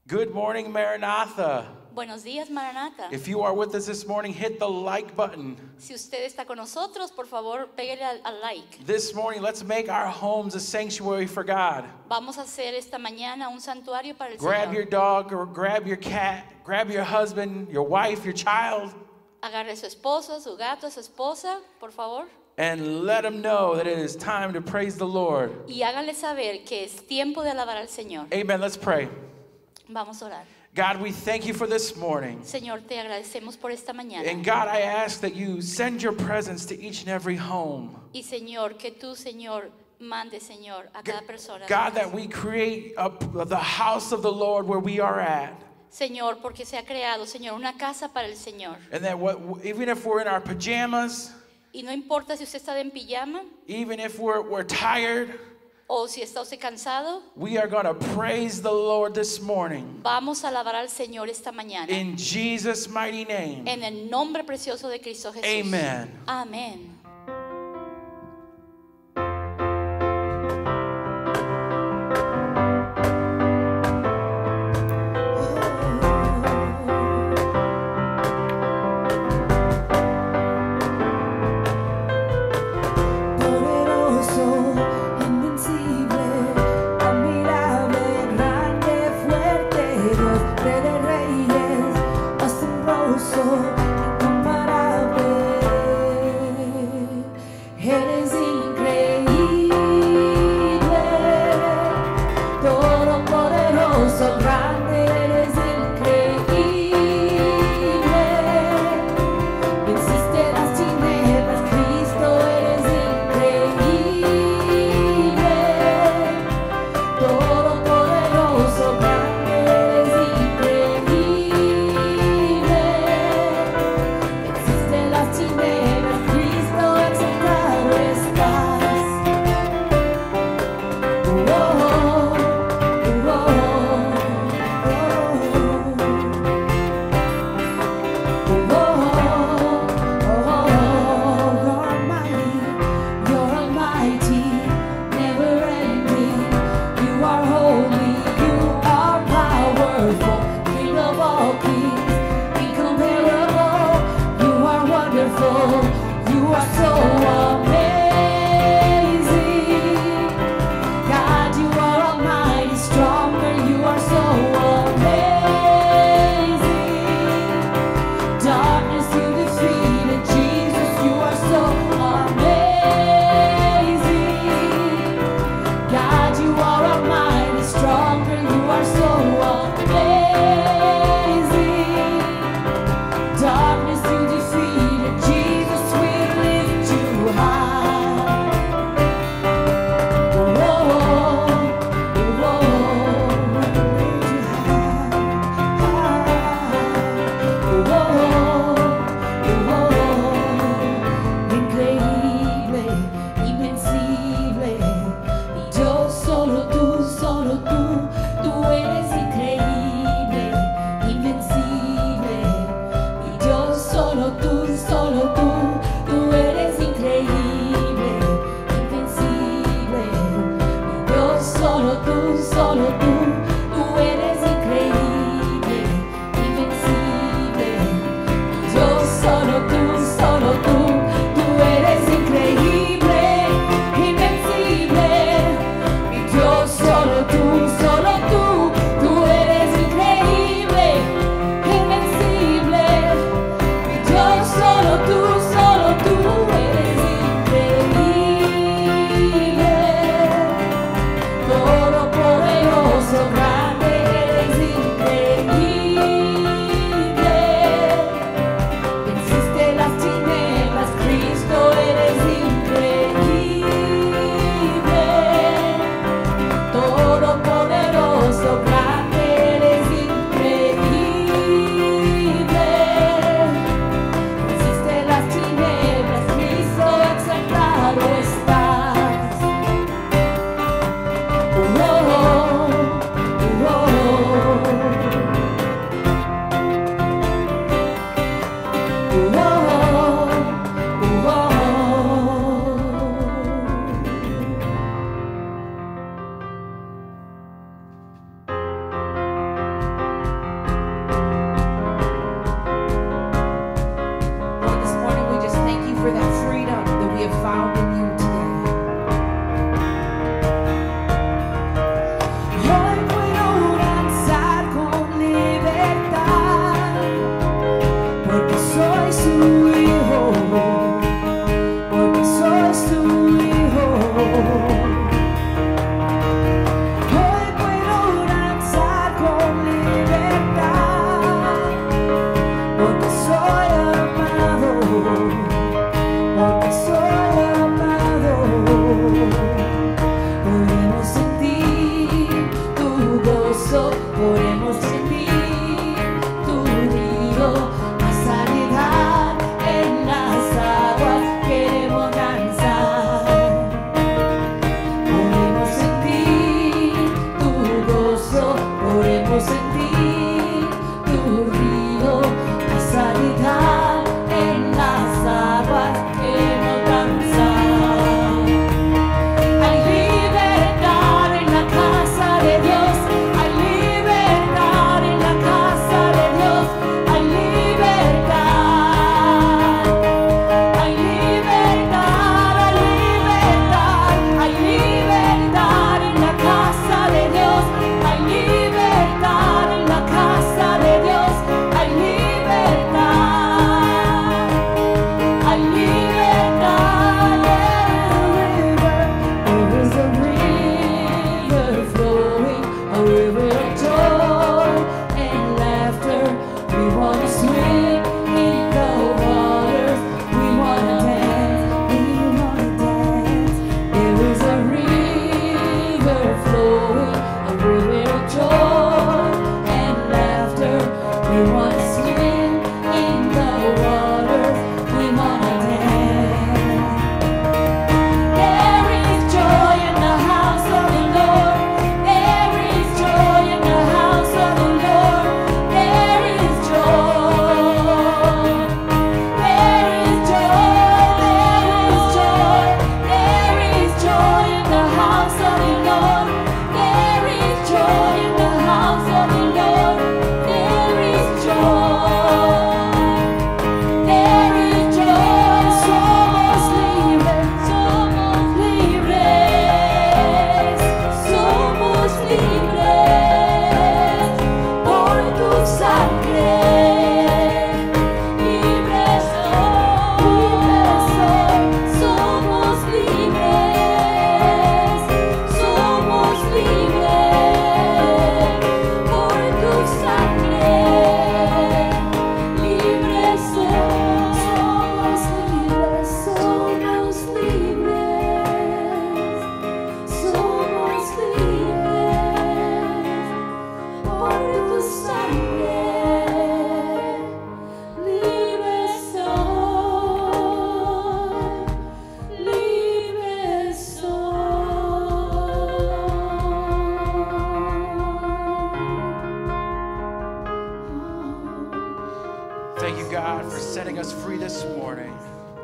Good morning, Maranatha. Buenos días, Maranatha. If you are with us this morning, hit the like button. Si usted está con nosotros, por favor, pégale al like. This morning, let's make our homes a sanctuary for God. Vamos a hacer esta mañana un santuario para el Grab Señor. your dog or grab your cat, grab your husband, your wife, your child, Agarre a su esposo, su gato, su esposa, por favor. and let them know that it is time to praise the Lord. Y háganle saber que es tiempo de alabar al Señor. Amen. Let's pray. Vamos a orar. God, we thank you for this morning. Señor, te agradecemos por esta mañana. And God, I ask that you send your presence to each and every home. Y Señor, que tú, Señor, mande, Señor, a cada persona. God, that we create the house of the Lord where we are at. Señor, porque se ha creado, Señor, una casa para el Señor. And that even if we're in our pajamas, Y no importa si usted está en pijama even if we're tired, o si está usted cansado, we are going to praise the Lord this morning. vamos a alabar al Señor esta mañana. In Jesus' mighty name. En el nombre precioso de Cristo Jesús. Amen. Amén.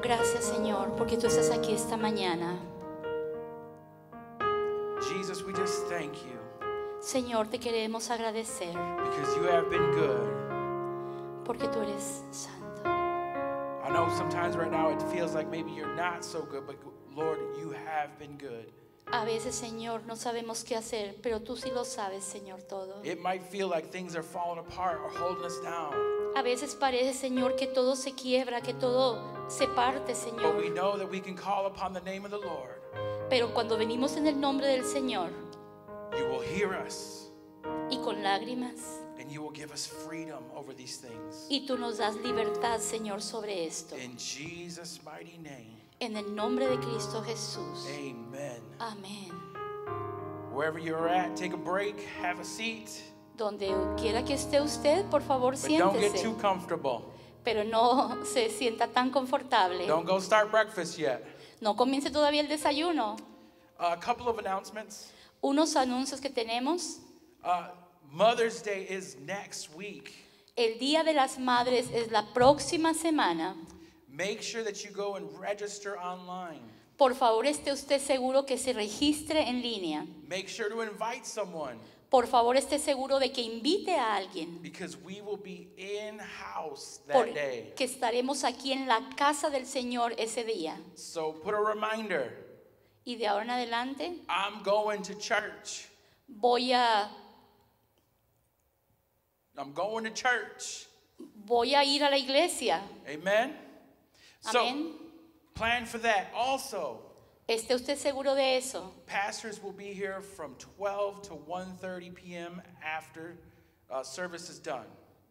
Gracias, Señor, porque tú estás aquí esta mañana. Jesus, we just thank you Señor, te queremos agradecer because you have been good. porque tú eres santo. I know sometimes right now it feels like maybe you're not so good, but Lord, you have been good. A veces, Señor, no sabemos qué hacer, pero tú sí lo sabes, Señor, todo. It might feel like things are falling apart or holding us down, A veces parece, Señor, que todo se quiebra, que todo se parte, but we Señor. know that we can call upon the name of the Lord. Pero cuando venimos en el nombre del Señor You will hear us y con lágrimas, and you will give us freedom over these things. y tú nos das libertad, Señor, sobre esto. In Jesus' mighty name, En el nombre de Cristo Jesús. amen. Amén. Wherever you're at, take a break, have a seat, Donde quiera que esté usted, por favor, but don't get siéntese. too comfortable. Pero no se sienta tan confortable. Don't go start breakfast yet. No comience todavía el desayuno. A couple of announcements. Unos anuncios que tenemos. Mother's Day is next week. El Día de las Madres es la próxima semana. Make sure that you go and register online. Por favor, esté usted seguro que se registre en línea. Make sure to invite someone Por favor, esté seguro de que invite a alguien. because we will be in house that day. Porque estaremos aquí en la casa del Señor ese día. So put a reminder. Y de ahora en adelante I'm going to church. voy a ir a la iglesia. Amen. So Amén. plan for that. Also, Esté usted seguro de eso. pastors will be here from 12 to 1:30 p.m. after service is done.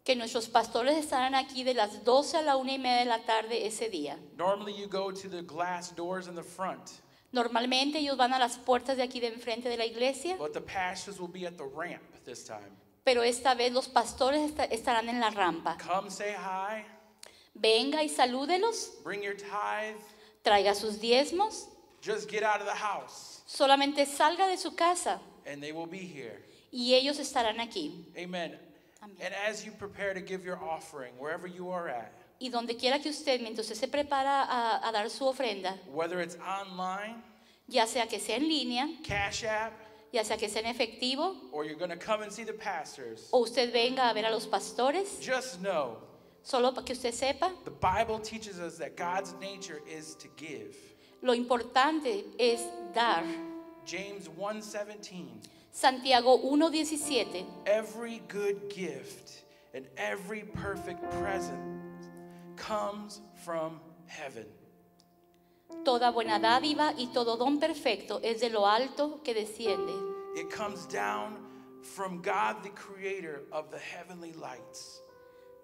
Que nuestros pastores estarán aquí de las 12 a la 1:30 de la tarde ese día. Normally you go to the glass doors in the front, Normalmente ellos van a las puertas de aquí de enfrente de la iglesia, but the pastors will be at the ramp this time. pero esta vez los pastores estarán en la rampa. Come say hi, Venga y salúdelos, bring your tithe, traiga sus diezmos, just get out of the house, solamente salga de su casa and they will be here. y ellos estarán aquí. Amen. Amén. And as you prepare to give your offering, wherever you are at, Y donde quiera que usted, mientras usted se prepara a dar su ofrenda, whether it's online, ya sea que sea en línea, Cash App, ya sea que sea en efectivo, or you're going to come and see the pastors, o usted venga a ver a los pastores, just know solo para que usted sepa, the Bible teaches us that God's nature is to give. lo importante es dar. James 1:17. Santiago 1:17. Every good gift and every perfect present comes from heaven. Toda buena dádiva y todo don perfecto es de lo alto que desciende. It comes down from God, the creator of the heavenly lights.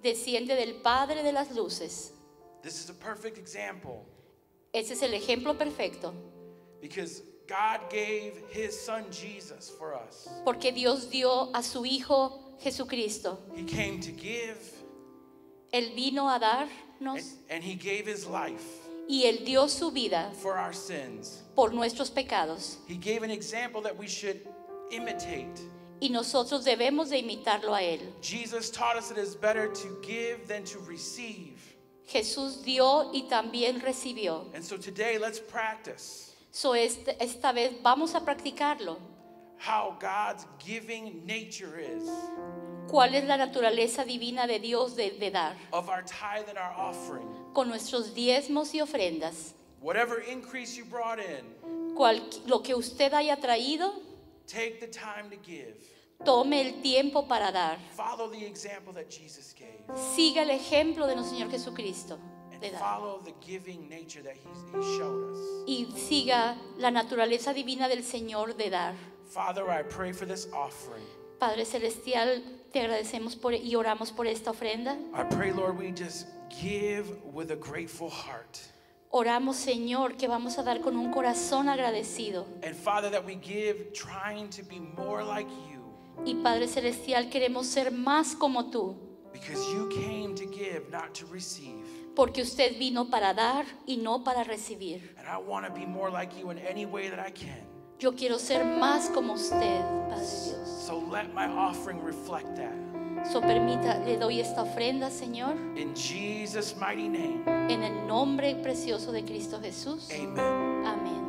Desciende del Padre de las luces. This is a perfect example Ese es el ejemplo perfecto. because God gave his son Jesus for us. Porque Dios dio a su Hijo Jesucristo. He came to give Él vino a darnos and he gave his life y Él dio su vida for our sins. por nuestros pecados. He gave an example that we should imitate. Y nosotros debemos de imitarlo a Él. Jesus taught us that it is better to give than to receive. Jesús dio y también recibió. And so today let's practice So esta vez vamos a practicarlo. how God's giving nature is ¿Cuál es la naturaleza divina de Dios de dar? of our tithe and our offering. Con nuestros diezmos y ofrendas. Whatever increase you brought in, Lo que usted haya traído, take the time to give. tome el tiempo para dar. Follow the example that Jesus gave. Siga el ejemplo de nuestro Señor Jesucristo And de dar. follow the giving nature that he showed us. Y siga la naturaleza divina del Señor de dar. Father, I pray for this offering. Padre Celestial, te agradecemos y oramos por esta ofrenda. I pray, Lord, we just give with a grateful heart. Oramos, Señor, que vamos a dar con un corazón agradecido. And Father, that we give trying to be more like you. Y Padre Celestial, queremos ser más como tú. Because you came to give, not to receive. Porque usted vino para dar y no para recibir. And I want to be more like you in any way that I can. Yo quiero ser más como usted, Padre Dios. So let my offering reflect that. So permita, le doy esta ofrenda, Señor, In Jesus' mighty name, en el nombre precioso de Cristo Jesús. amen. Amén.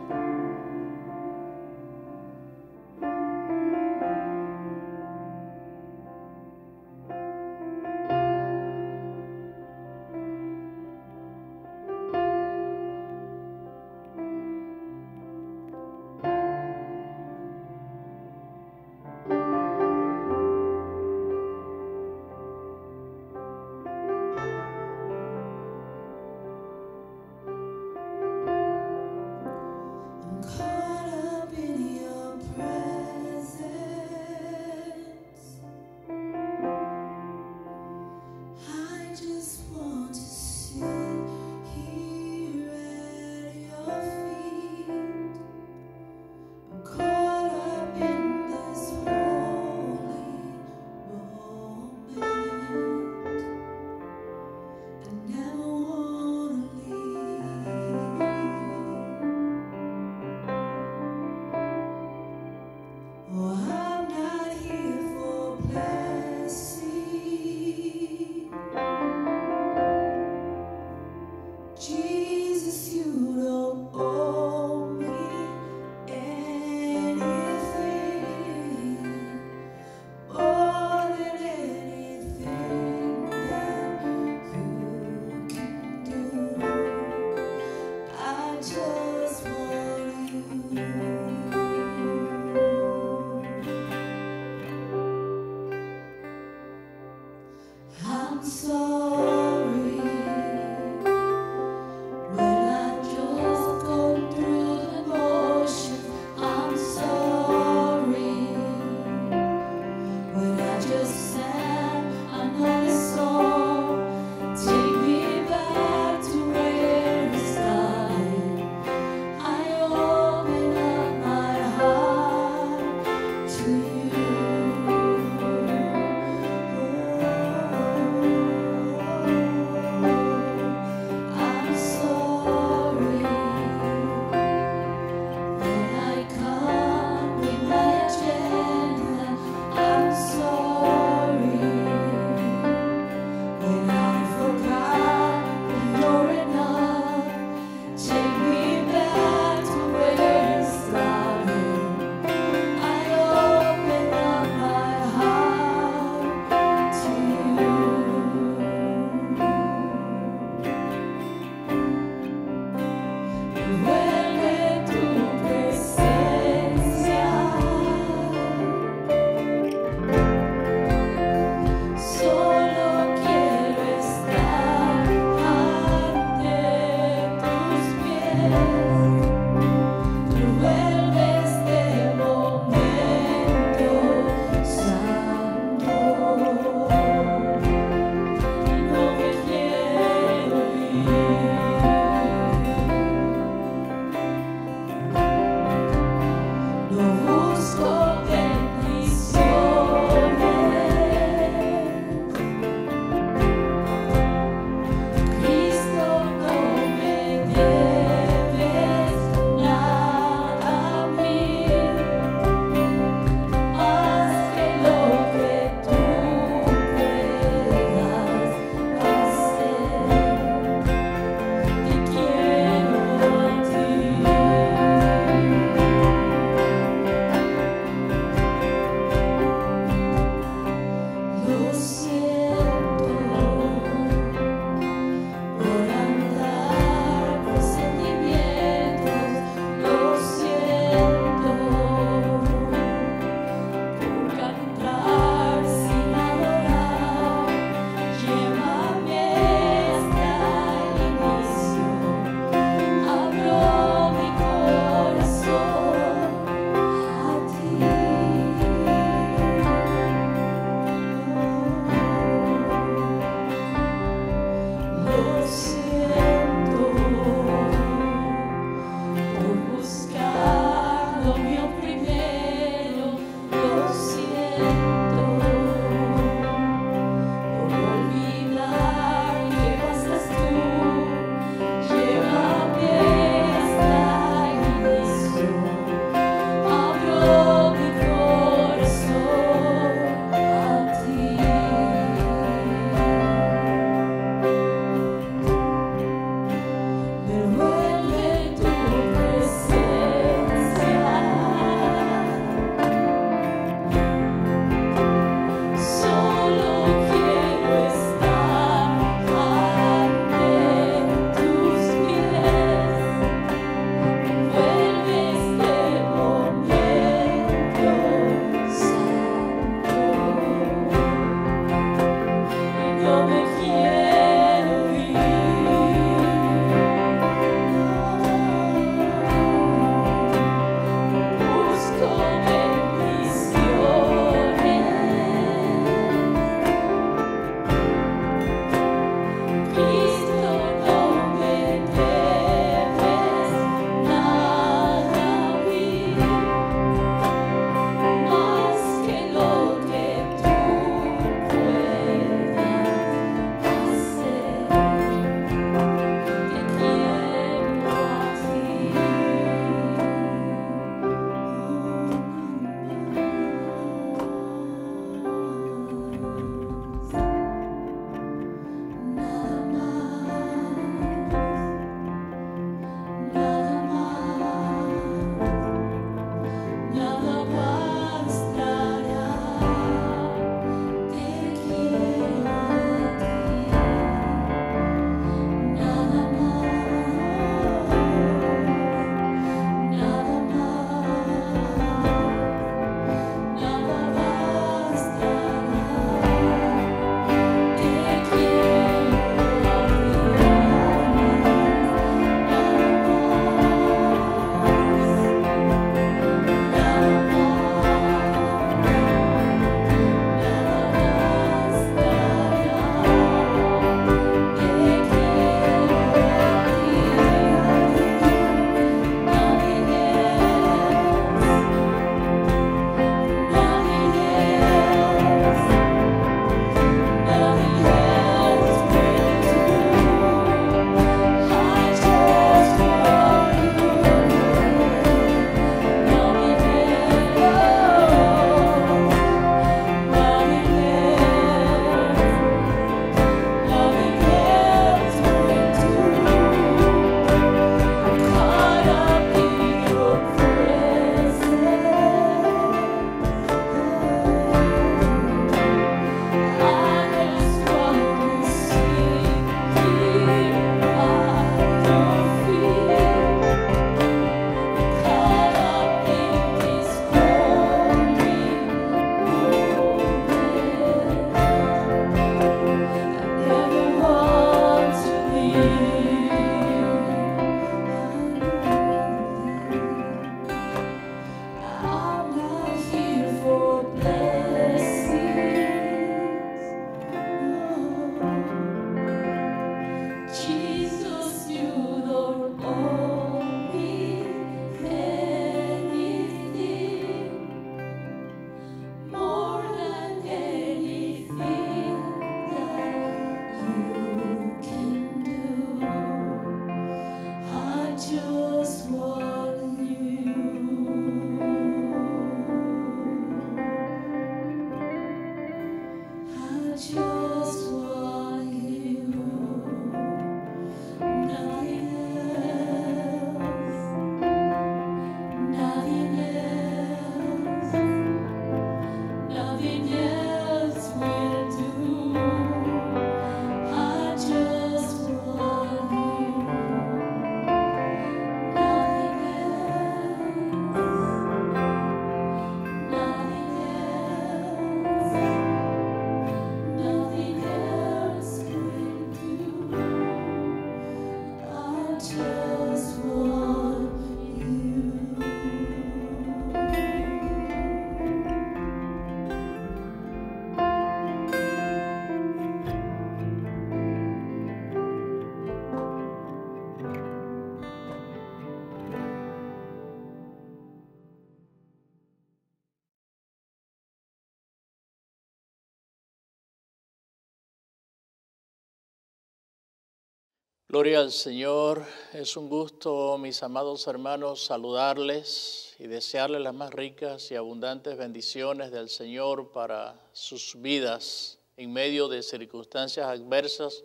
Gloria al Señor. Es un gusto, mis amados hermanos, saludarles y desearles las más ricas y abundantes bendiciones del Señor para sus vidas en medio de circunstancias adversas.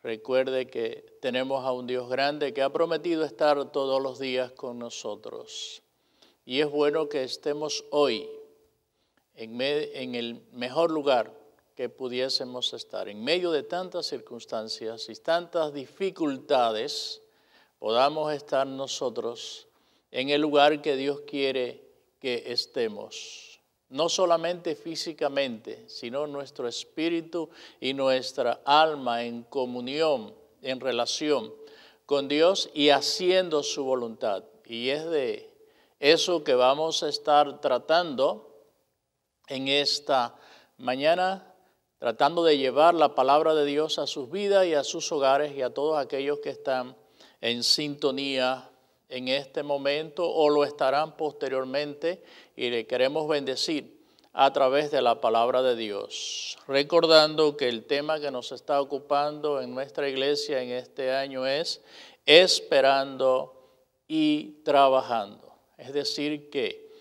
Recuerde que tenemos a un Dios grande que ha prometido estar todos los días con nosotros. Y es bueno que estemos hoy en el mejor lugar que pudiésemos estar. En medio de tantas circunstancias y tantas dificultades, podamos estar nosotros en el lugar que Dios quiere que estemos. No solamente físicamente, sino nuestro espíritu y nuestra alma en comunión, en relación con Dios y haciendo su voluntad. Y es de eso que vamos a estar tratando en esta mañana, tratando de llevar la palabra de Dios a sus vidas y a sus hogares y a todos aquellos que están en sintonía en este momento o lo estarán posteriormente, y le queremos bendecir a través de la palabra de Dios. Recordando que el tema que nos está ocupando en nuestra iglesia en este año es esperando y trabajando. Es decir que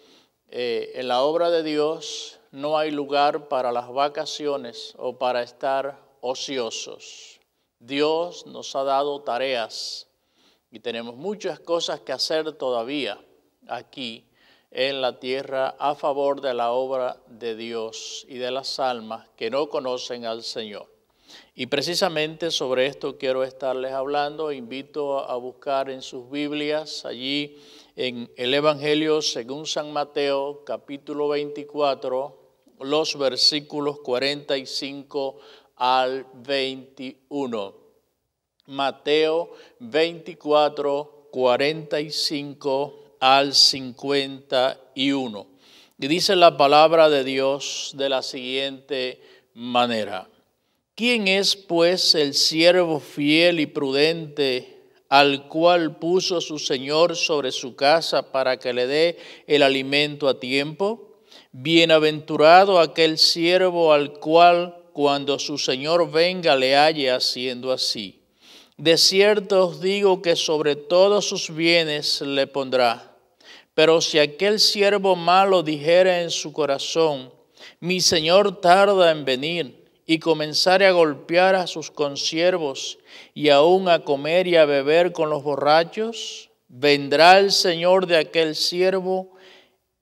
en la obra de Dios no hay lugar para las vacaciones o para estar ociosos. Dios nos ha dado tareas y tenemos muchas cosas que hacer todavía aquí en la tierra a favor de la obra de Dios y de las almas que no conocen al Señor. Y precisamente sobre esto quiero estarles hablando. Invito a buscar en sus Biblias allí en el Evangelio según San Mateo, capítulo 24, los versículos 45 al 21. Mateo 24, 45 al 51. Y dice la palabra de Dios de la siguiente manera. ¿Quién es pues el siervo fiel y prudente al cual puso su Señor sobre su casa para que le dé el alimento a tiempo? Bienaventurado aquel siervo al cual cuando su Señor venga le halle haciendo así. De cierto os digo que sobre todos sus bienes le pondrá. Pero si aquel siervo malo dijere en su corazón, mi Señor tarda en venir, y comenzare a golpear a sus consiervos y aún a comer y a beber con los borrachos, vendrá el Señor de aquel siervo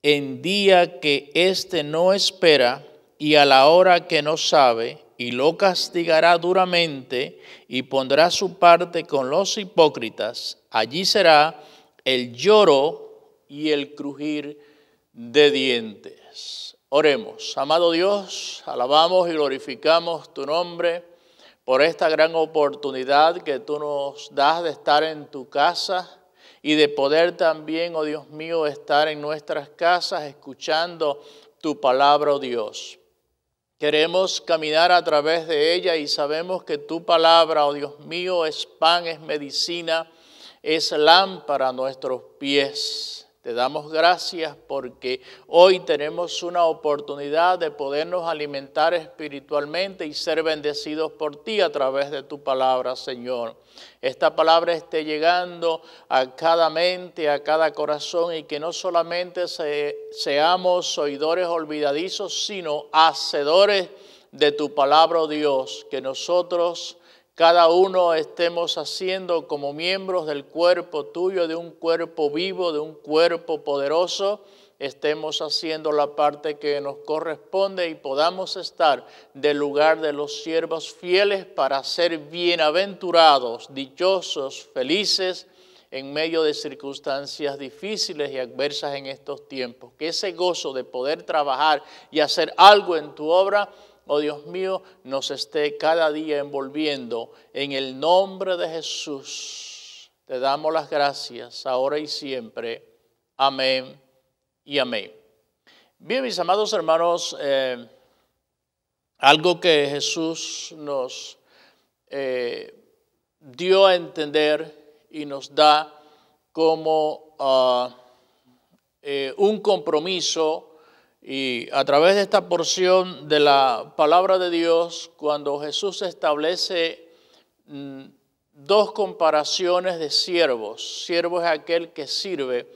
en día que éste no espera y a la hora que no sabe, y lo castigará duramente y pondrá su parte con los hipócritas. Allí será el lloro y el crujir de dientes. Oremos. Amado Dios, alabamos y glorificamos tu nombre por esta gran oportunidad que tú nos das de estar en tu casa y de poder también, oh Dios mío, estar en nuestras casas escuchando tu palabra, oh Dios. Queremos caminar a través de ella y sabemos que tu palabra, oh Dios mío, es pan, es medicina, es lámpara a nuestros pies. Te damos gracias porque hoy tenemos una oportunidad de podernos alimentar espiritualmente y ser bendecidos por ti a través de tu palabra, Señor. Esta palabra esté llegando a cada mente, a cada corazón, y que no solamente seamos oidores olvidadizos, sino hacedores de tu palabra, oh Dios, que nosotros cada uno estemos haciendo como miembros del cuerpo tuyo, de un cuerpo vivo, de un cuerpo poderoso, estemos haciendo la parte que nos corresponde y podamos estar del lugar de los siervos fieles para ser bienaventurados, dichosos, felices en medio de circunstancias difíciles y adversas en estos tiempos. Que ese gozo de poder trabajar y hacer algo en tu obra, oh Dios mío, nos esté cada día envolviendo. En el nombre de Jesús te damos las gracias ahora y siempre. Amén y amén. Bien, mis amados hermanos, algo que Jesús nos dio a entender y nos da como un compromiso. Y a través de esta porción de la palabra de Dios, cuando Jesús establece dos comparaciones de siervos. Siervo es aquel que sirve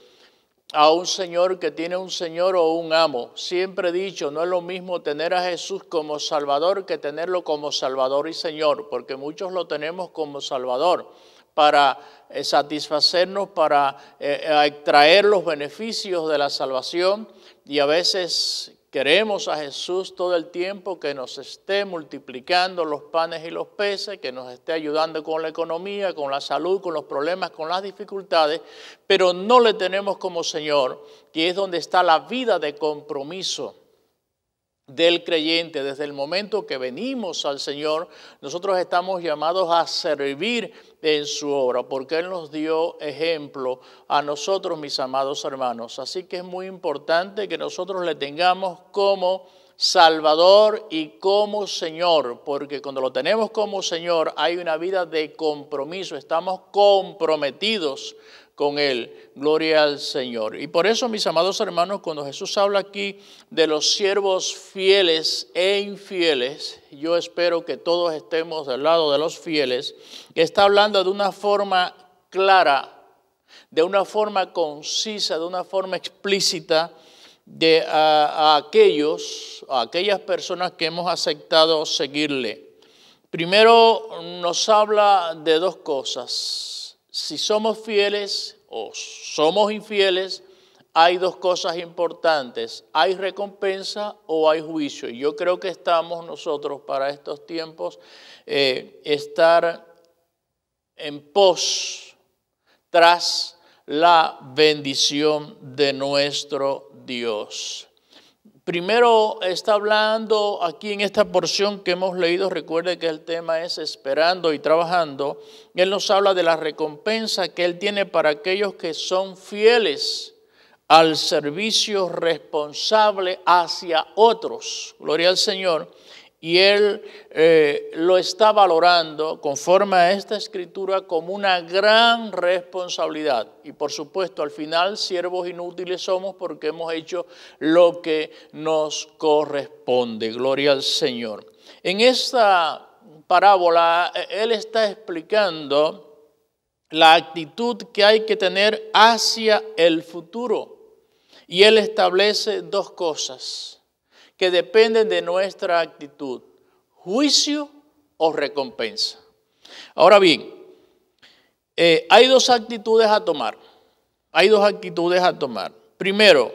a un señor que tiene un señor o un amo. Siempre he dicho, no es lo mismo tener a Jesús como Salvador que tenerlo como Salvador y Señor, porque muchos lo tenemos como Salvador para satisfacernos, para extraer los beneficios de la salvación, y a veces queremos a Jesús todo el tiempo que nos esté multiplicando los panes y los peces, que nos esté ayudando con la economía, con la salud, con los problemas, con las dificultades, pero no le tenemos como Señor, que es donde está la vida de compromiso del creyente. Desde el momento que venimos al Señor, nosotros estamos llamados a servir en su obra, porque Él nos dio ejemplo a nosotros, mis amados hermanos. Así que es muy importante que nosotros le tengamos como Salvador y como Señor, porque cuando lo tenemos como Señor hay una vida de compromiso, estamos comprometidos con Él. Gloria al Señor. Y por eso, mis amados hermanos, cuando Jesús habla aquí de los siervos fieles e infieles, yo espero que todos estemos del lado de los fieles, que está hablando de una forma clara, de una forma concisa, de una forma explícita, de a aquellas personas que hemos aceptado seguirle. Primero nos habla de dos cosas. Si somos fieles o somos infieles, hay dos cosas importantes. Hay recompensa o hay juicio. Y yo creo que estamos nosotros para estos tiempos estar en pos tras la bendición de nuestro Dios. Primero está hablando aquí en esta porción que hemos leído, recuerde que el tema es esperando y trabajando. Él nos habla de la recompensa que Él tiene para aquellos que son fieles al servicio responsable hacia otros. Gloria al Señor. Y Él lo está valorando conforme a esta escritura como una gran responsabilidad. Y por supuesto, al final, siervos inútiles somos porque hemos hecho lo que nos corresponde. Gloria al Señor. En esta parábola, Él está explicando la actitud que hay que tener hacia el futuro. Y Él establece dos cosas que dependen de nuestra actitud: juicio o recompensa. Ahora bien, hay dos actitudes a tomar. Primero,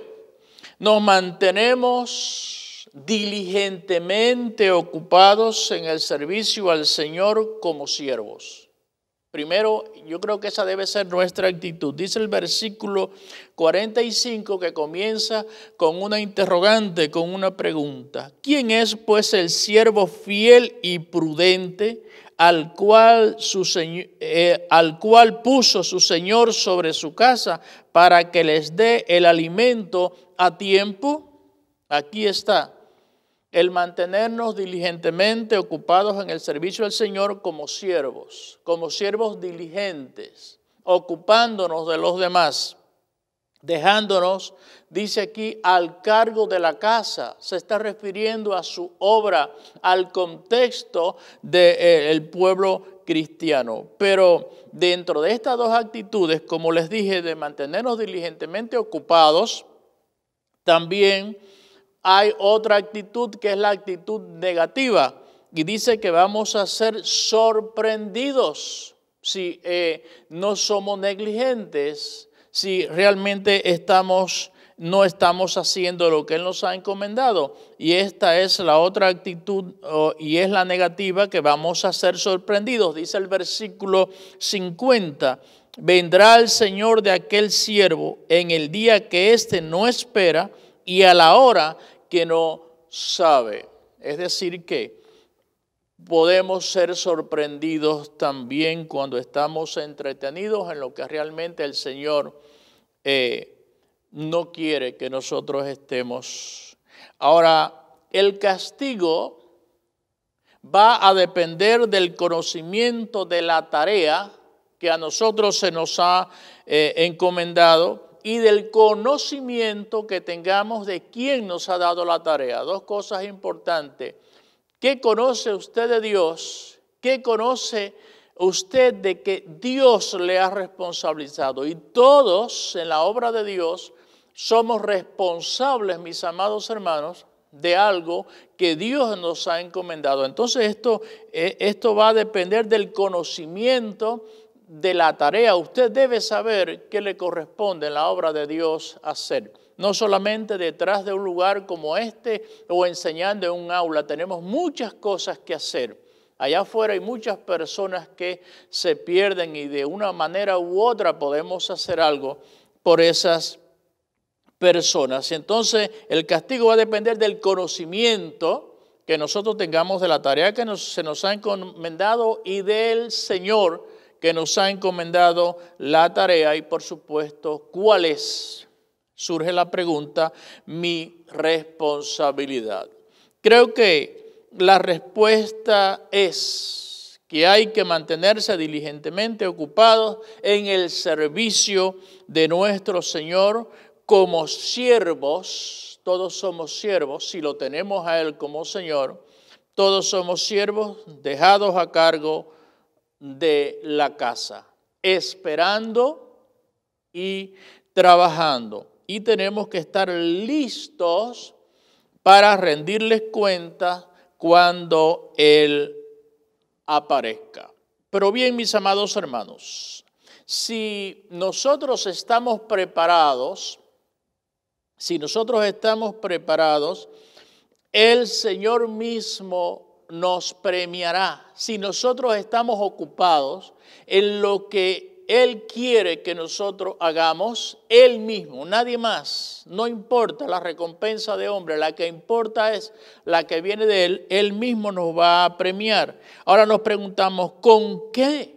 nos mantenemos diligentemente ocupados en el servicio al Señor como siervos. Primero, yo creo que esa debe ser nuestra actitud. Dice el versículo 45 que comienza con una interrogante, con una pregunta. ¿Quién es pues el siervo fiel y prudente al cual puso su Señor sobre su casa para que les dé el alimento a tiempo? Aquí está. El mantenernos diligentemente ocupados en el servicio al Señor como siervos diligentes, ocupándonos de los demás, dejándonos, dice aquí, al cargo de la casa. Se está refiriendo a su obra, al contexto del pueblo cristiano. Pero dentro de estas dos actitudes, como les dije, de mantenernos diligentemente ocupados, también hay otra actitud que es la actitud negativa, y dice que vamos a ser sorprendidos si no somos negligentes, si realmente no estamos haciendo lo que Él nos ha encomendado. Y esta es la otra actitud, y es la negativa, que vamos a ser sorprendidos. Dice el versículo 50, vendrá el Señor de aquel siervo en el día que éste no espera y a la hora que no sabe. Es decir, que podemos ser sorprendidos también cuando estamos entretenidos en lo que realmente el Señor no quiere que nosotros estemos. Ahora, el castigo va a depender del conocimiento de la tarea que a nosotros se nos ha encomendado, y del conocimiento que tengamos de quién nos ha dado la tarea. Dos cosas importantes. ¿Qué conoce usted de Dios? ¿Qué conoce usted de que Dios le ha responsabilizado. Y todos en la obra de Dios somos responsables, mis amados hermanos, de algo que Dios nos ha encomendado. Entonces esto va a depender del conocimiento de la tarea. Usted debe saber qué le corresponde en la obra de Dios hacer. No solamente detrás de un lugar como este o enseñando en un aula. Tenemos muchas cosas que hacer. Allá afuera hay muchas personas que se pierden y de una manera u otra podemos hacer algo por esas personas. Entonces el castigo va a depender del conocimiento que nosotros tengamos de la tarea que se nos ha encomendado y del Señor que nos ha encomendado la tarea. Y por supuesto, ¿cuál es? Surge la pregunta, mi responsabilidad. Creo que la respuesta es que hay que mantenerse diligentemente ocupados en el servicio de nuestro Señor como siervos. Todos somos siervos, si lo tenemos a Él como Señor, todos somos siervos dejados a cargo de la casa, esperando y trabajando. Y tenemos que estar listos para rendirles cuenta cuando Él aparezca. Pero bien, mis amados hermanos, si nosotros estamos preparados, el Señor mismo nos premiará. Si nosotros estamos ocupados en lo que Él quiere que nosotros hagamos, Él mismo, nadie más, no importa la recompensa de hombre, la que importa es la que viene de Él, Él mismo nos va a premiar. Ahora nos preguntamos, ¿con qué?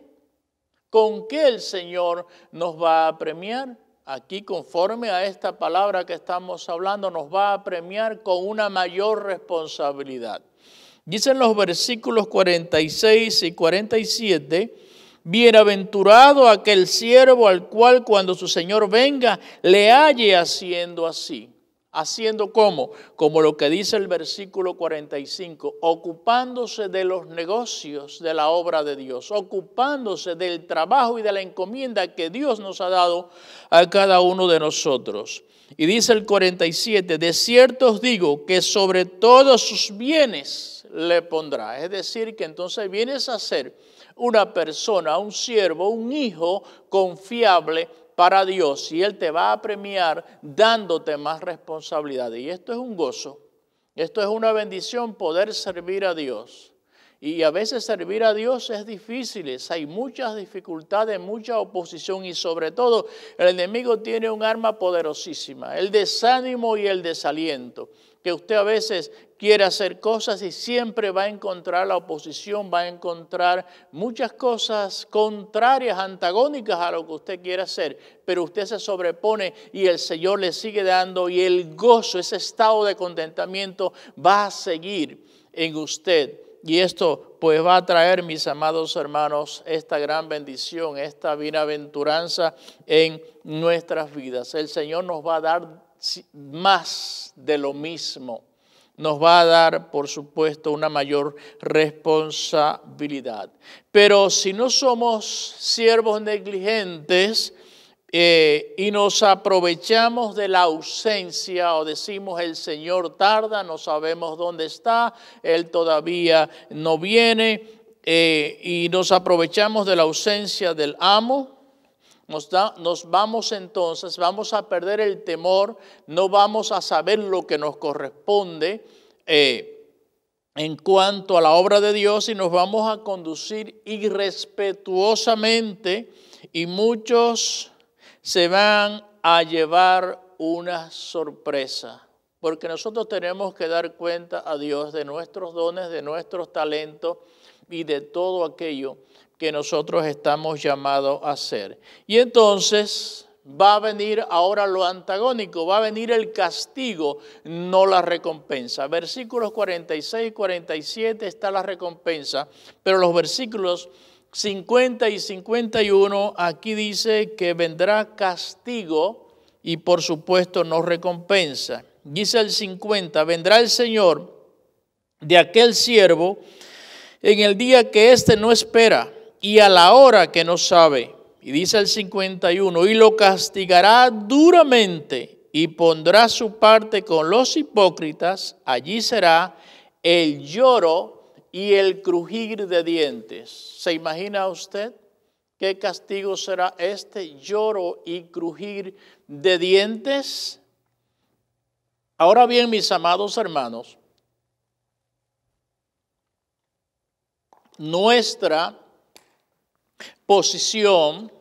¿Con qué el Señor nos va a premiar? Aquí, conforme a esta palabra que estamos hablando, nos va a premiar con una mayor responsabilidad. Dicen los versículos 46 y 47, bienaventurado aquel siervo al cual cuando su Señor venga le halle haciendo así. ¿Haciendo cómo? Como lo que dice el versículo 45, ocupándose de los negocios de la obra de Dios, ocupándose del trabajo y de la encomienda que Dios nos ha dado a cada uno de nosotros. Y dice el 47, de cierto os digo que sobre todos sus bienes le pondrá. Es decir, que entonces vienes a ser una persona, un siervo, un hijo confiable para Dios, y Él te va a premiar dándote más responsabilidad. Y esto es un gozo, esto es una bendición, poder servir a Dios. Y a veces servir a Dios es difícil, hay muchas dificultades, mucha oposición y sobre todo el enemigo tiene un arma poderosísima, el desánimo y el desaliento. Que usted a veces quiere hacer cosas y siempre va a encontrar la oposición, va a encontrar muchas cosas contrarias, antagónicas a lo que usted quiere hacer, pero usted se sobrepone y el Señor le sigue dando y el gozo, ese estado de contentamiento va a seguir en usted. Y esto pues va a traer, mis amados hermanos, esta gran bendición, esta bienaventuranza en nuestras vidas. El Señor nos va a dar más de lo mismo. Nos va a dar, por supuesto, una mayor responsabilidad. Pero si no somos siervos negligentes y nos aprovechamos de la ausencia o decimos el Señor tarda, no sabemos dónde está, Él todavía no viene y nos aprovechamos de la ausencia del amo, nos vamos entonces, vamos a perder el temor, no vamos a saber lo que nos corresponde en cuanto a la obra de Dios y nos vamos a conducir irrespetuosamente y muchos se van a llevar una sorpresa. Porque nosotros tenemos que dar cuenta a Dios de nuestros dones, de nuestros talentos y de todo aquello que nosotros estamos llamados a hacer. Y entonces va a venir ahora lo antagónico, va a venir el castigo, no la recompensa. Versículos 46 y 47 está la recompensa, pero los versículos 50 y 51 aquí dice que vendrá castigo y por supuesto no recompensa. Dice el 50, vendrá el Señor de aquel siervo en el día que éste no espera y a la hora que no sabe. Y dice el 51, y lo castigará duramente y pondrá su parte con los hipócritas. Allí será el lloro y el crujir de dientes. ¿Se imagina usted qué castigo será este lloro y crujir de dientes? Ahora bien, mis amados hermanos, nuestra posición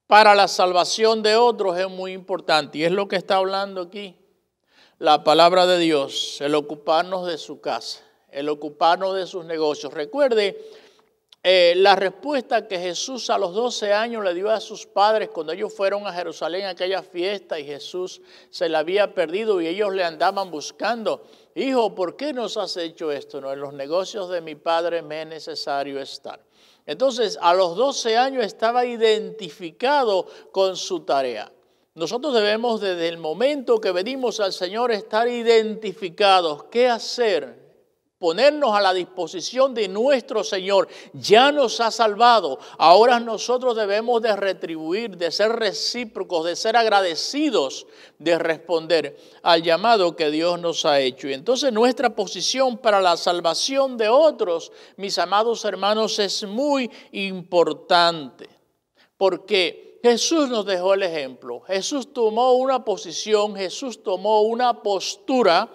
para la salvación de otros es muy importante y es lo que está hablando aquí la palabra de Dios, el ocuparnos de su casa, el ocuparnos de sus negocios. Recuerde la respuesta que Jesús a los 12 años le dio a sus padres cuando ellos fueron a Jerusalén a aquella fiesta y Jesús se la había perdido y ellos le andaban buscando. Hijo, ¿por qué nos has hecho esto? No, en los negocios de mi padre me es necesario estar. Entonces, a los 12 años estaba identificado con su tarea. Nosotros debemos desde el momento que venimos al Señor estar identificados. ¿Qué hacer? Ponernos a la disposición de nuestro Señor. Ya nos ha salvado. Ahora nosotros debemos de retribuir, de ser recíprocos, de ser agradecidos, de responder al llamado que Dios nos ha hecho. Y entonces nuestra posición para la salvación de otros, mis amados hermanos, es muy importante. Porque Jesús nos dejó el ejemplo. Jesús tomó una posición, Jesús tomó una postura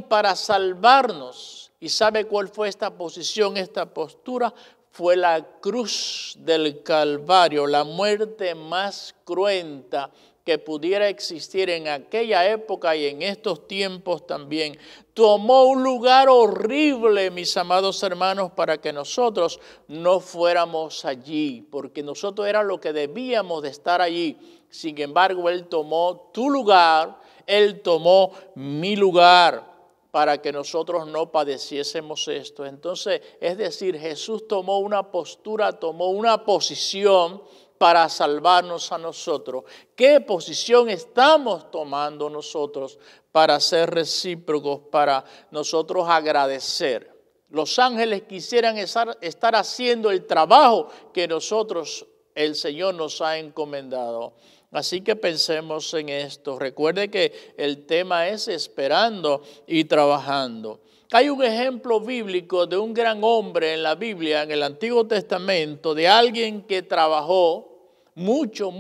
para salvarnos. ¿Y sabe cuál fue esta posición, esta postura? Fue la cruz del Calvario, la muerte más cruenta que pudiera existir en aquella época y en estos tiempos también. Tomó un lugar horrible, mis amados hermanos, para que nosotros no fuéramos allí, porque nosotros era lo que debíamos de estar allí. Sin embargo, Él tomó tu lugar, Él tomó mi lugar para que nosotros no padeciésemos esto. Entonces, es decir, Jesús tomó una postura, tomó una posición para salvarnos a nosotros. ¿Qué posición estamos tomando nosotros para ser recíprocos, para nosotros agradecer? Los ángeles quisieran estar haciendo el trabajo que nosotros, el Señor, nos ha encomendado. Así que pensemos en esto. Recuerde que el tema es esperando y trabajando. Hay un ejemplo bíblico de un gran hombre en la Biblia, en el Antiguo Testamento, de alguien que trabajó mucho,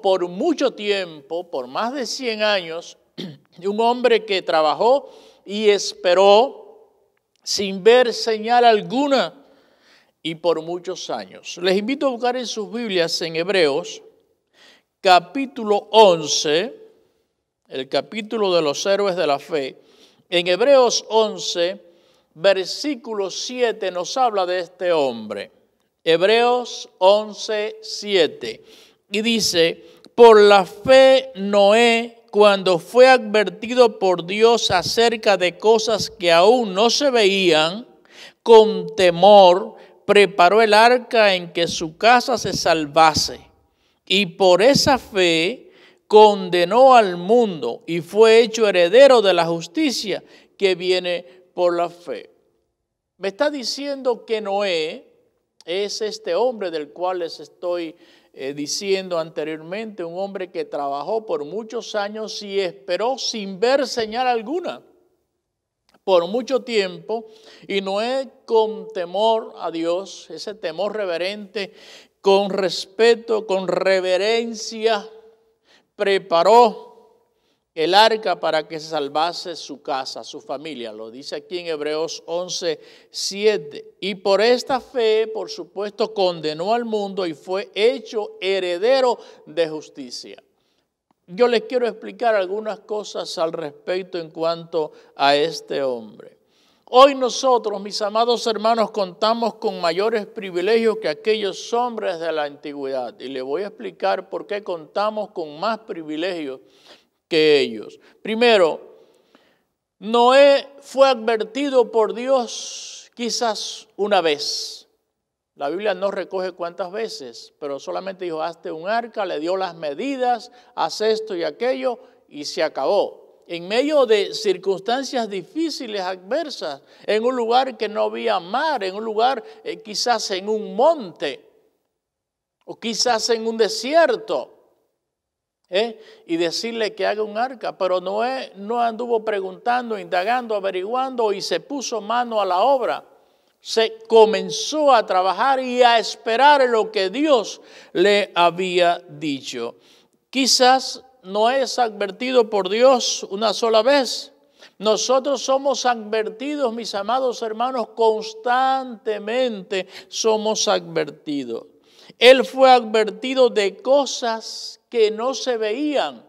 por mucho tiempo, por más de 100 años, un hombre que trabajó y esperó sin ver señal alguna y por muchos años. Les invito a buscar en sus Biblias en Hebreos, capítulo 11, el capítulo de los héroes de la fe. En Hebreos 11, versículo 7 nos habla de este hombre. Hebreos 11, 7. Y dice, por la fe Noé, cuando fue advertido por Dios acerca de cosas que aún no se veían, con temor preparó el arca en que su casa se salvase. Y por esa fe condenó al mundo y fue hecho heredero de la justicia que viene por la fe. Me está diciendo que Noé es este hombre del cual les estoy diciendo anteriormente, un hombre que trabajó por muchos años y esperó sin ver señal alguna por mucho tiempo, y Noé con temor a Dios, ese temor reverente, con respeto, con reverencia, preparó el arca para que se salvase su casa, su familia. Lo dice aquí en Hebreos 11, 7. Y por esta fe, por supuesto, condenó al mundo y fue hecho heredero de justicia. Yo les quiero explicar algunas cosas al respecto en cuanto a este hombre. Hoy nosotros, mis amados hermanos, contamos con mayores privilegios que aquellos hombres de la antigüedad. Y les voy a explicar por qué contamos con más privilegios que ellos. Primero, Noé fue advertido por Dios quizás una vez. La Biblia no recoge cuántas veces, pero solamente dijo, hazte un arca, le dio las medidas, haz esto y aquello y se acabó. en medio de circunstancias difíciles, adversas, en un lugar que no había mar, en un lugar quizás en un monte o quizás en un desierto. Y decirle que haga un arca, pero Noé no anduvo preguntando, indagando, averiguando y se puso mano a la obra. Se comenzó a trabajar y a esperar lo que Dios le había dicho. Quizás Noé es advertido por Dios una sola vez. Nosotros somos advertidos, mis amados hermanos, constantemente somos advertidos. Él fue advertido de cosas que no se veían.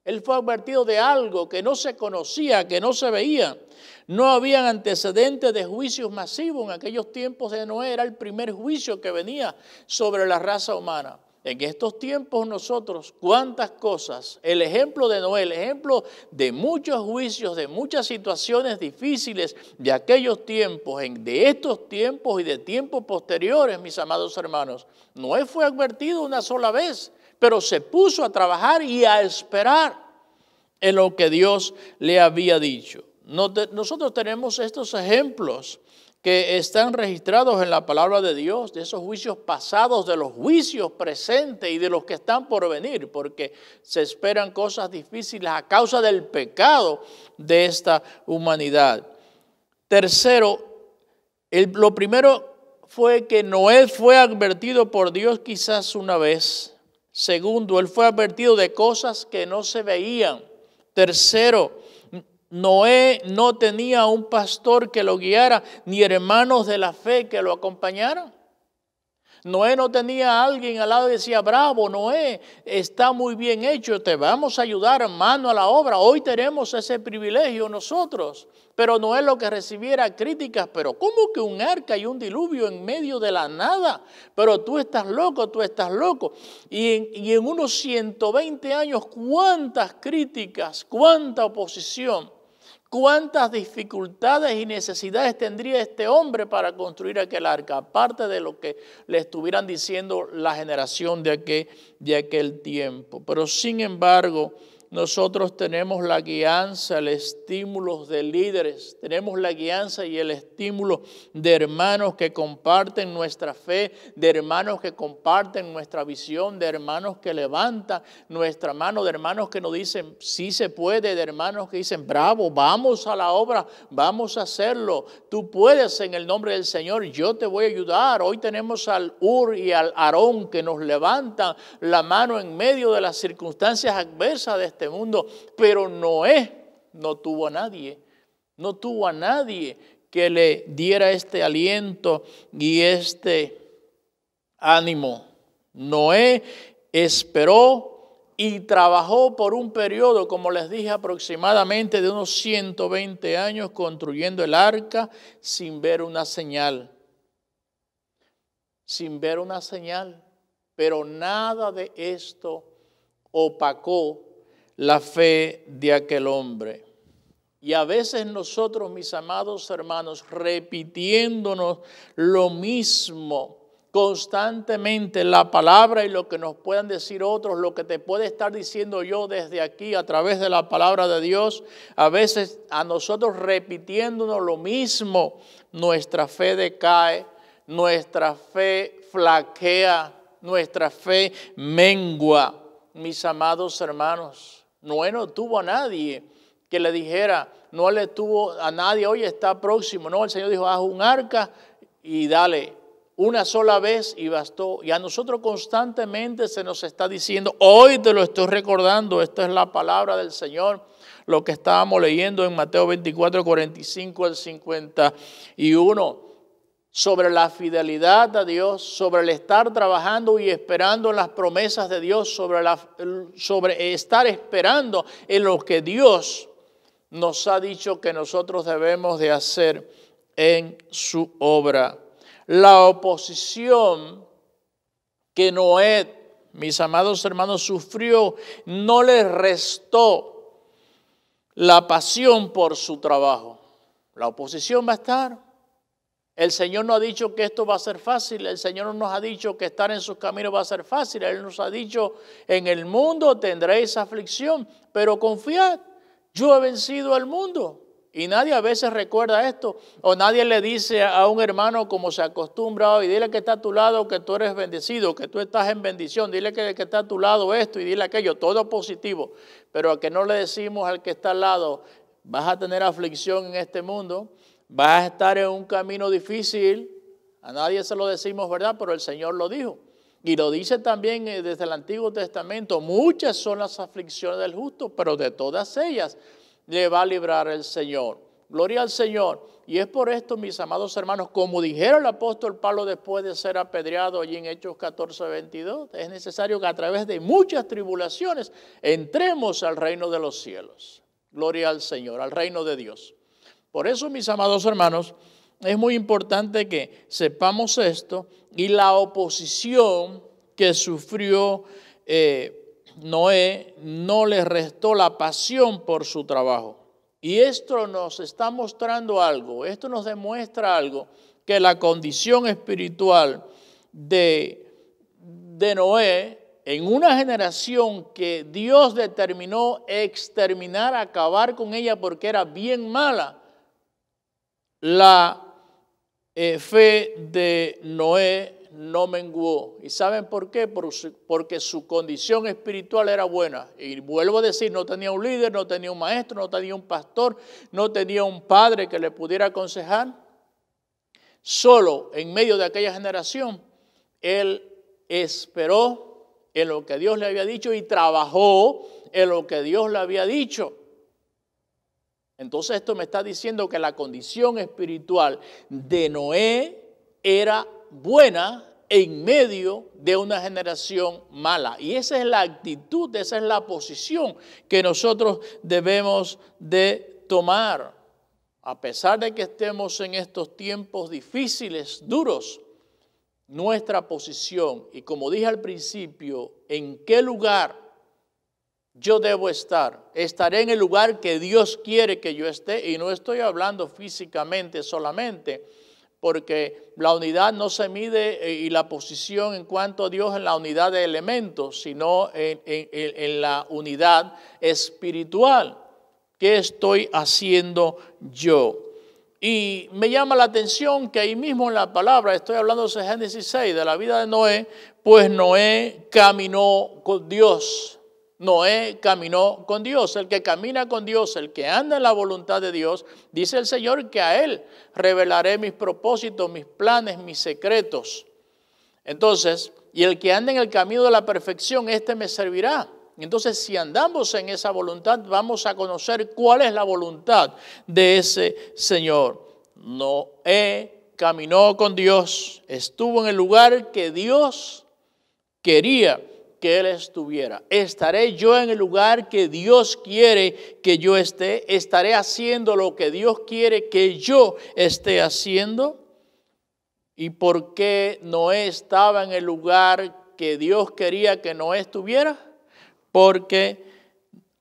Él fue advertido de algo que no se conocía, que no se veía. No habían antecedentes de juicios masivos. En aquellos tiempos de Noé era el primer juicio que venía sobre la raza humana. En estos tiempos nosotros, cuántas cosas, el ejemplo de Noé, el ejemplo de muchos juicios, de muchas situaciones difíciles de aquellos tiempos, de estos tiempos y de tiempos posteriores, mis amados hermanos. Noé fue advertido una sola vez, pero se puso a trabajar y a esperar en lo que Dios le había dicho. Nosotros tenemos estos ejemplos que están registrados en la palabra de Dios, de esos juicios pasados, de los juicios presentes y de los que están por venir, porque se esperan cosas difíciles a causa del pecado de esta humanidad. Tercero, lo primero fue que Noé fue advertido por Dios quizás una vez. Segundo, él fue advertido de cosas que no se veían. Tercero, Noé no tenía un pastor que lo guiara, ni hermanos de la fe que lo acompañaran. Noé no tenía a alguien al lado y decía, bravo, Noé, está muy bien hecho, te vamos a ayudar, mano a la obra. Hoy tenemos ese privilegio nosotros. Pero Noé lo que recibiera críticas, pero ¿cómo que un arca y un diluvio en medio de la nada? Pero tú estás loco, tú estás loco. Y en unos 120 años, ¿cuántas críticas, cuánta oposición? ¿Cuántas dificultades y necesidades tendría este hombre para construir aquel arca? Aparte de lo que le estuvieran diciendo la generación de aquel tiempo. Pero sin embargo, nosotros tenemos la guianza, el estímulo de líderes, tenemos la guianza y el estímulo de hermanos que comparten nuestra fe, de hermanos que comparten nuestra visión, de hermanos que levantan nuestra mano, de hermanos que nos dicen sí se puede, de hermanos que dicen bravo, vamos a la obra, vamos a hacerlo, tú puedes en el nombre del Señor, yo te voy a ayudar. Hoy tenemos al Ur y al Aarón que nos levantan la mano en medio de las circunstancias adversas de este mundo, pero Noé no tuvo a nadie que le diera este aliento y este ánimo. Noé esperó y trabajó por un periodo, como les dije, aproximadamente de unos 120 años construyendo el arca sin ver una señal. Pero nada de esto opacó la fe de aquel hombre. Y a veces nosotros, mis amados hermanos, repitiéndonos lo mismo constantemente, la palabra y lo que nos puedan decir otros, lo que te puede estar diciendo yo desde aquí a través de la palabra de Dios, a veces a nosotros repitiéndonos lo mismo, nuestra fe decae, nuestra fe flaquea, nuestra fe mengua, mis amados hermanos. Noé no tuvo a nadie que le dijera, no le tuvo a nadie, oye, está próximo. No, el Señor dijo, haz un arca y dale una sola vez y bastó. Y a nosotros constantemente se nos está diciendo, hoy te lo estoy recordando, esta es la palabra del Señor, lo que estábamos leyendo en Mateo 24, 45 al 51. Sobre la fidelidad a Dios, sobre el estar trabajando y esperando en las promesas de Dios, sobre estar esperando en lo que Dios nos ha dicho que nosotros debemos de hacer en su obra. La oposición que Noé, mis amados hermanos, sufrió, no le restó la pasión por su trabajo. La oposición va a estar. El Señor no ha dicho que esto va a ser fácil. El Señor no nos ha dicho que estar en sus caminos va a ser fácil. Él nos ha dicho, en el mundo tendréis aflicción, pero confiad Yo he vencido al mundo. Y nadie a veces recuerda esto, o nadie le dice a un hermano como se acostumbra hoy, dile que está a tu lado que tú eres bendecido, que tú estás en bendición, dile que está a tu lado esto y dile aquello, todo positivo. Pero a que no le decimos al que está al lado, vas a tener aflicción en este mundo, vas a estar en un camino difícil, a nadie se lo decimos, ¿verdad? Pero el Señor lo dijo. Y lo dice también desde el Antiguo Testamento, muchas son las aflicciones del justo, pero de todas ellas le va a librar el Señor. Gloria al Señor. Y es por esto, mis amados hermanos, como dijera el apóstol Pablo después de ser apedreado allí en Hechos 14:22, es necesario que a través de muchas tribulaciones entremos al reino de los cielos. Gloria al Señor, al reino de Dios. Por eso, mis amados hermanos, es muy importante que sepamos esto y la oposición que sufrió Noé no le restó la pasión por su trabajo. Y esto nos está mostrando algo, esto nos demuestra algo, que la condición espiritual de Noé, en una generación que Dios determinó exterminar, acabar con ella porque era bien mala, la fe de Noé no menguó. ¿Y saben por qué? Porque su condición espiritual era buena. Y vuelvo a decir, no tenía un líder, no tenía un maestro, no tenía un pastor, no tenía un padre que le pudiera aconsejar. Solo en medio de aquella generación, él esperó en lo que Dios le había dicho y trabajó en lo que Dios le había dicho. Entonces esto me está diciendo que la condición espiritual de Noé era buena en medio de una generación mala. Y esa es la actitud, esa es la posición que nosotros debemos de tomar. A pesar de que estemos en estos tiempos difíciles, duros, nuestra posición, y como dije al principio, ¿en qué lugar yo debo estar? Estaré en el lugar que Dios quiere que yo esté, y no estoy hablando físicamente solamente, porque la unidad no se mide y la posición en cuanto a Dios en la unidad de elementos, sino en la unidad espiritual. ¿Qué estoy haciendo yo? Y me llama la atención que ahí mismo en la palabra, estoy hablando de Génesis 6, de la vida de Noé, pues Noé caminó con Dios. Noé caminó con Dios. El que camina con Dios, el que anda en la voluntad de Dios, dice el Señor que a él revelaré mis propósitos, mis planes, mis secretos. Entonces, y el que anda en el camino de la perfección, este me servirá. Entonces, si andamos en esa voluntad, vamos a conocer cuál es la voluntad de ese Señor. Noé caminó con Dios, estuvo en el lugar que Dios quería que él estuviera. Estaré yo en el lugar que Dios quiere que yo esté. Estaré haciendo lo que Dios quiere que yo esté haciendo. ¿Y por qué Noé estaba en el lugar que Dios quería que Noé estuviera? Porque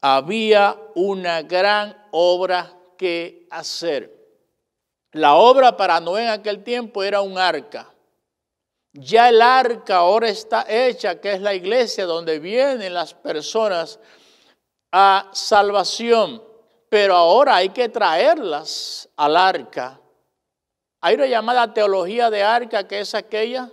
había una gran obra que hacer. La obra para Noé en aquel tiempo era un arca. Ya el arca ahora está hecha, que es la iglesia donde vienen las personas a salvación. Pero ahora hay que traerlas al arca. Hay una llamada teología de arca, que es aquella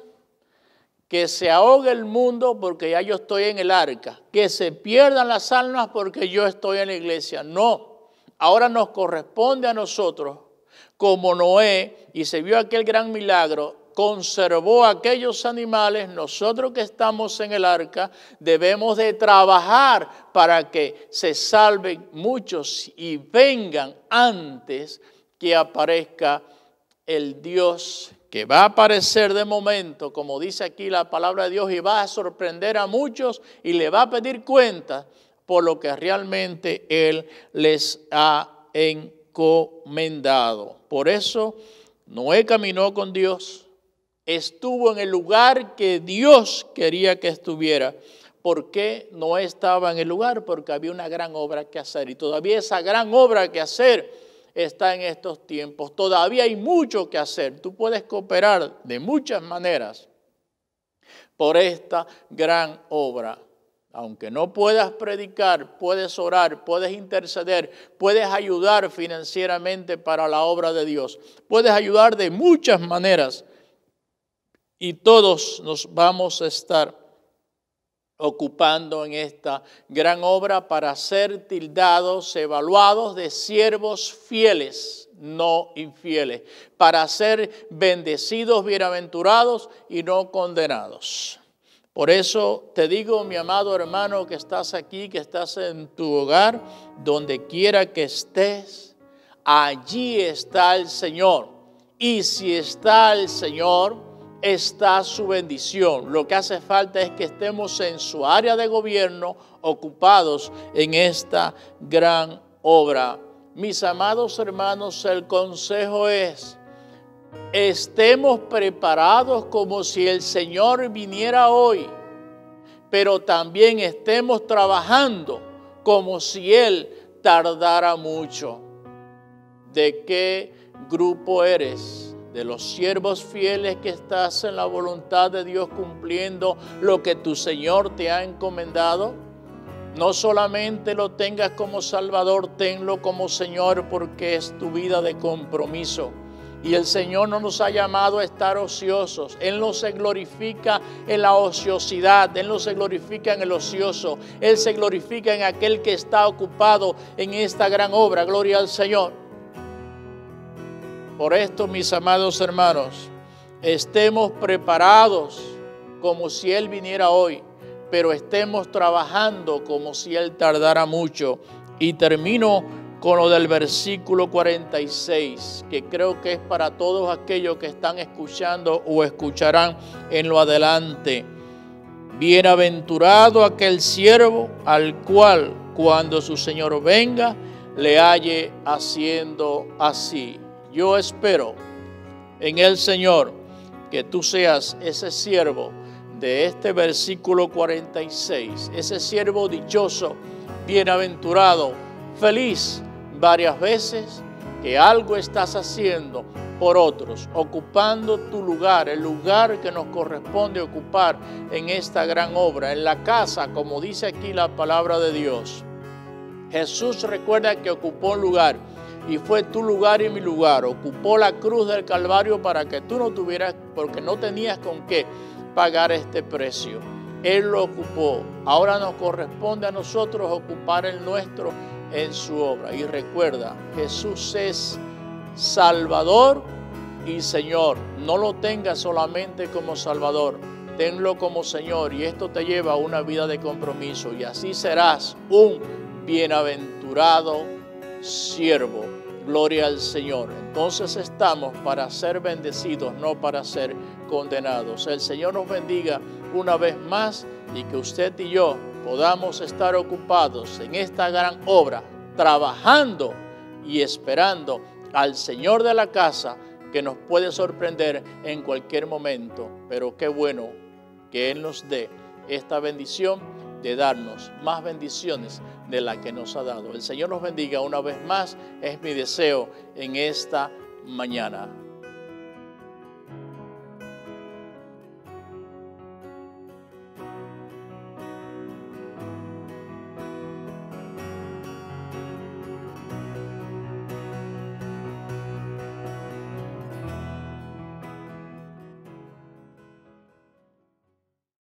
que se ahogue el mundo porque ya yo estoy en el arca. Que se pierdan las almas porque yo estoy en la iglesia. No, ahora nos corresponde a nosotros, como Noé, y se vio aquel gran milagro, conservó aquellos animales. Nosotros que estamos en el arca debemos de trabajar para que se salven muchos y vengan antes que aparezca el Dios que va a aparecer de momento, como dice aquí la palabra de Dios, y va a sorprender a muchos y le va a pedir cuentas por lo que realmente Él les ha encomendado. Por eso Noé caminó con Dios. Estuvo en el lugar que Dios quería que estuviera. ¿Por qué no estaba en el lugar? Porque había una gran obra que hacer. Y todavía esa gran obra que hacer está en estos tiempos. Todavía hay mucho que hacer. Tú puedes cooperar de muchas maneras por esta gran obra. Aunque no puedas predicar, puedes orar, puedes interceder, puedes ayudar financieramente para la obra de Dios. Puedes ayudar de muchas maneras y todos nos vamos a estar ocupando en esta gran obra para ser tildados, evaluados de siervos fieles, no infieles, para ser bendecidos, bienaventurados y no condenados. Por eso te digo, mi amado hermano, que estás aquí, que estás en tu hogar, donde quiera que estés, allí está el Señor. Y si está el Señor, está su bendición. Lo que hace falta es que estemos en su área de gobierno, ocupados en esta gran obra. Mis amados hermanos, el consejo es: estemos preparados como si el Señor viniera hoy, pero también estemos trabajando como si Él tardara mucho. ¿De qué grupo eres? ¿De los siervos fieles que estás en la voluntad de Dios cumpliendo lo que tu Señor te ha encomendado? No solamente lo tengas como Salvador, tenlo como Señor, porque es tu vida de compromiso. Y el Señor no nos ha llamado a estar ociosos. Él no se glorifica en la ociosidad. Él no se glorifica en el ocioso. Él se glorifica en aquel que está ocupado en esta gran obra. Gloria al Señor. Por esto, mis amados hermanos, estemos preparados como si Él viniera hoy, pero estemos trabajando como si Él tardara mucho. Y termino con lo del versículo 46, que creo que es para todos aquellos que están escuchando o escucharán en lo adelante. Bienaventurado aquel siervo al cual, cuando su Señor venga, le halle haciendo así. Yo espero en el Señor que tú seas ese siervo de este versículo 46, ese siervo dichoso, bienaventurado, feliz, varias veces, que algo estás haciendo por otros, ocupando tu lugar, el lugar que nos corresponde ocupar en esta gran obra, en la casa, como dice aquí la palabra de Dios. Jesús, recuerda que ocupó un lugar, y fue tu lugar y mi lugar. Ocupó la cruz del Calvario para que tú no tuvieras, porque no tenías con qué pagar este precio. Él lo ocupó. Ahora nos corresponde a nosotros ocupar el nuestro en su obra. Y recuerda, Jesús es Salvador y Señor. No lo tengas solamente como Salvador, tenlo como Señor, y esto te lleva a una vida de compromiso, y así serás un bienaventurado siervo. Gloria al Señor. Entonces estamos para ser bendecidos, no para ser condenados. El Señor nos bendiga una vez más, y que usted y yo podamos estar ocupados en esta gran obra, trabajando y esperando al Señor de la casa, que nos puede sorprender en cualquier momento. Pero qué bueno que Él nos dé esta bendición de darnos más bendiciones de la que nos ha dado. El Señor nos bendiga una vez más, es mi deseo en esta mañana.